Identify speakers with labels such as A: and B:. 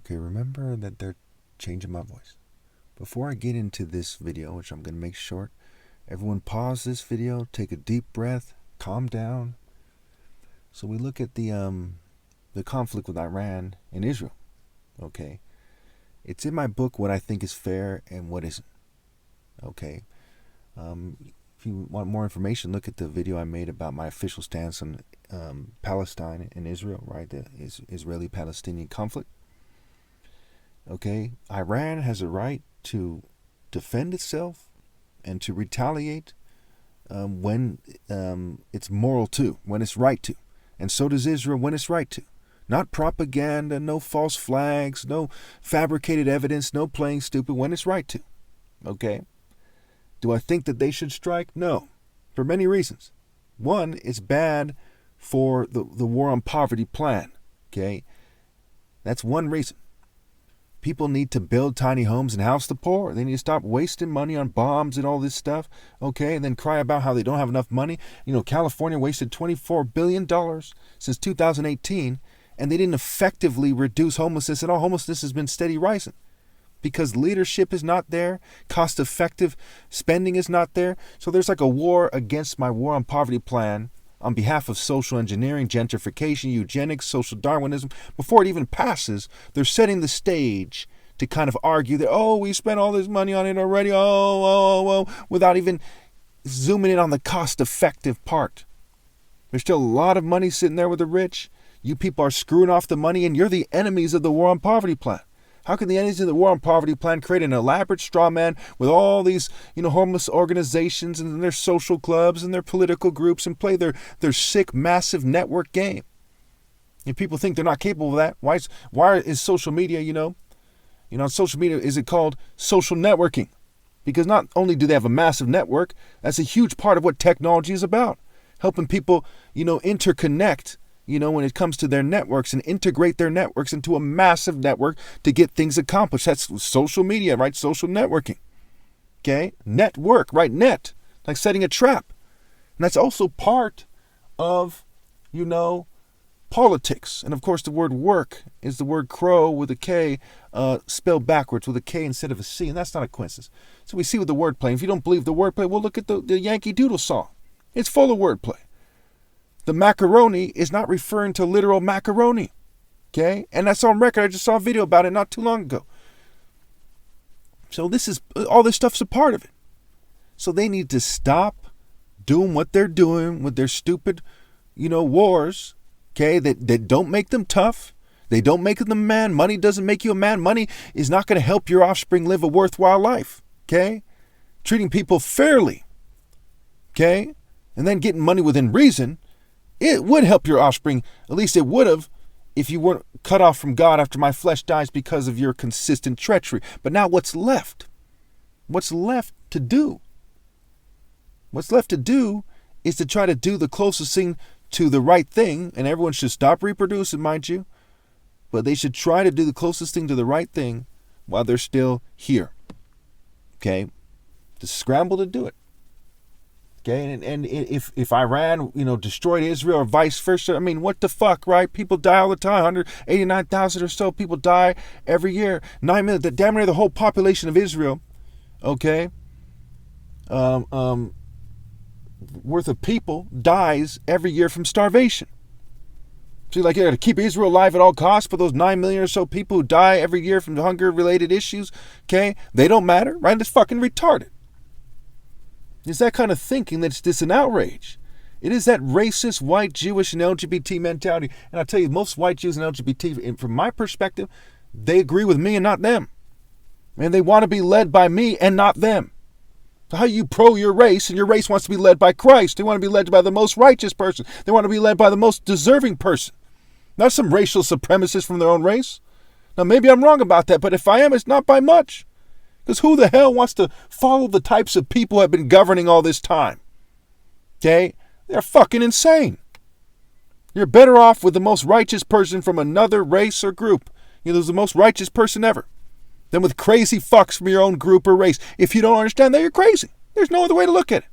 A: Okay, remember that they're changing my voice. Before I get into this video, which I'm going to make short, everyone pause this video, take a deep breath, calm down. So we look at the conflict with Iran and Israel. Okay, it's in my book what I think is fair and what isn't. Okay, if you want more information, look at the video I made about my official stance on Palestine and Israel, right? The Israeli-Palestinian conflict. Okay, Iran has a right to defend itself and to retaliate when it's moral to, when it's right to. And so does Israel when it's right to. Not propaganda, no false flags, no fabricated evidence, no playing stupid, when it's right to. Okay? Do I think that they should strike? No, for many reasons. One, it's bad for the war on poverty plan. Okay? That's one reason. People need to build tiny homes and house the poor. They need to stop wasting money on bombs and all this stuff, okay? And then cry about how they don't have enough money. You know, California wasted $24 billion since 2018, and they didn't effectively reduce homelessness at all. Homelessness has been steady rising because leadership is not there. Cost-effective spending is not there. So there's like a war against my war on poverty plan on behalf of social engineering, gentrification, eugenics, social Darwinism. Before it even passes, they're setting the stage to kind of argue that, oh, we spent all this money on it already, without even zooming in on the cost-effective part. There's still a lot of money sitting there with the rich. You people are screwing off the money, and you're the enemies of the war on poverty plan. How can the enemies of the war on poverty plan create an elaborate straw man with all these, homeless organizations and their social clubs and their political groups and play their sick, massive network game? If people think they're not capable of that, why is social media, on social media, is it called social networking? Because not only do they have a massive network, that's a huge part of what technology is about. Helping people, interconnect, when it comes to their networks and integrate their networks into a massive network to get things accomplished. That's social media, right? Social networking. Okay? Network, right? Net. Like setting a trap. And that's also part of, politics. And of course, the word work is the word crow with a K spelled backwards with a K instead of a C. And that's not a coincidence. So we see with the wordplay. If you don't believe the wordplay, well, look at the Yankee Doodle song. It's full of wordplay. The macaroni is not referring to literal macaroni, okay? And that's on record. I just saw a video about it not too long ago. So all this stuff's a part of it. So they need to stop doing what they're doing with their stupid, wars, okay? That don't make them tough. They don't make them a man. Money doesn't make you a man. Money is not going to help your offspring live a worthwhile life, okay? Treating people fairly, okay? And then getting money within reason. It would help your offspring. At least it would have if you weren't cut off from God after my flesh dies because of your consistent treachery. But now what's left? What's left to do? What's left to do is to try to do the closest thing to the right thing. And everyone should stop reproducing, mind you. But they should try to do the closest thing to the right thing while they're still here. Okay? To scramble to do it. Okay, and if Iran, destroyed Israel or vice versa, what the fuck, right? People die all the time. 189,000 or so people die every year. 9 million, damn near the whole population of Israel, okay, worth of people dies every year from starvation. So you got to keep Israel alive at all costs, but those 9 million or so people who die every year from hunger-related issues, okay, they don't matter, right? It's fucking retarded. It's that kind of thinking that's just an outrage. It is that racist, white, Jewish, and LGBT mentality. And I'll tell you, most white Jews and LGBT, from my perspective, they agree with me and not them. And they want to be led by me and not them. So how you pro your race, and your race wants to be led by Christ. They want to be led by the most righteous person. They want to be led by the most deserving person. Not some racial supremacist from their own race. Now, maybe I'm wrong about that, but if I am, it's not by much. Because who the hell wants to follow the types of people who have been governing all this time? Okay? They're fucking insane. You're better off with the most righteous person from another race or group. There's the most righteous person ever. Than with crazy fucks from your own group or race. If you don't understand that, you're crazy. There's no other way to look at it.